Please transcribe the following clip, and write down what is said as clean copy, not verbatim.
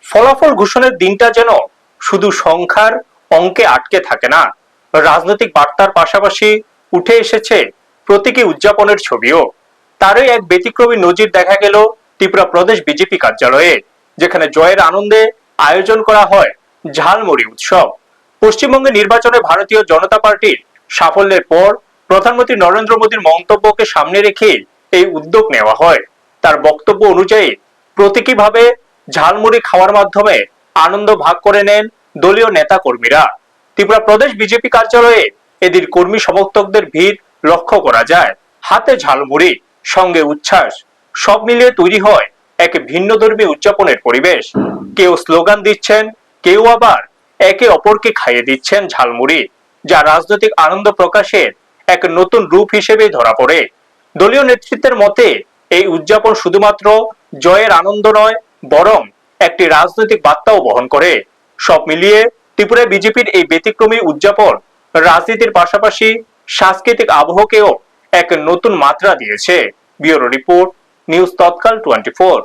ফলাফল ঘোষণার দিনটা যেন শুধু সংখ্যার অঙ্কে আটকে থাকে না, রাজনৈতিক বার্তার পাশাপাশি উঠে এসেছে প্রতীকী উদযাপনের ছবিও। তারই এক ব্যতিক্রমী নজির দেখা গেল ত্রিপুরা প্রদেশ বিজেপি কার্যালয়ে, যেখানে জয়ের আনন্দে আয়োজন করা হয় ঝালমুড়ি উৎসব। পশ্চিমবঙ্গের নির্বাচনে ভারতীয় জনতা পার্টির সাফল্যের পর প্রধানমন্ত্রী নরেন্দ্র মোদীর মন্তব্যকে সামনে রেখে এই উদ্যোগ নেওয়া হয়। তার বক্তব্য অনুযায়ী প্রতীকীভাবে ঝালমুড়ি খাওয়ার মাধ্যমে আনন্দ ভাগ করে নেন দলীয় নেতা কর্মীরা। ত্রিপুরা প্রদেশ বিজেপি কার্যালয়ে এদিন কর্মী সমর্থকদের ভিড় লক্ষ্য করা যায়। হাতে ঝালমুড়ি, সঙ্গে উচ্ছ্বাস, সব মিলিয়ে তৈরি হয় এক ভিন্নধর্মী উদযাপনের পরিবেশ। কেউ স্লোগান দিচ্ছেন, কেউ আবার একে অপরকে খাইয়ে দিচ্ছেন ঝালমুড়ি, যা রাজনৈতিক আনন্দ প্রকাশের এক নতুন রূপ হিসেবে ধরা পড়ে। দলীয় নেতৃত্বের মতে এই উদযাপন শুধুমাত্র জয়ের আনন্দ নয়, বরং একটি রাজনৈতিক বার্তাও বহন করে। সব মিলিয়ে ত্রিপুরায় বিজেপির এই ব্যতিক্রমী উদযাপন রাজনীতির পাশাপাশি সাংস্কৃতিক আবহকেও এক নতুন মাত্রা দিয়েছে। ব্যুরো রিপোর্ট, নিউজ তৎকাল 24।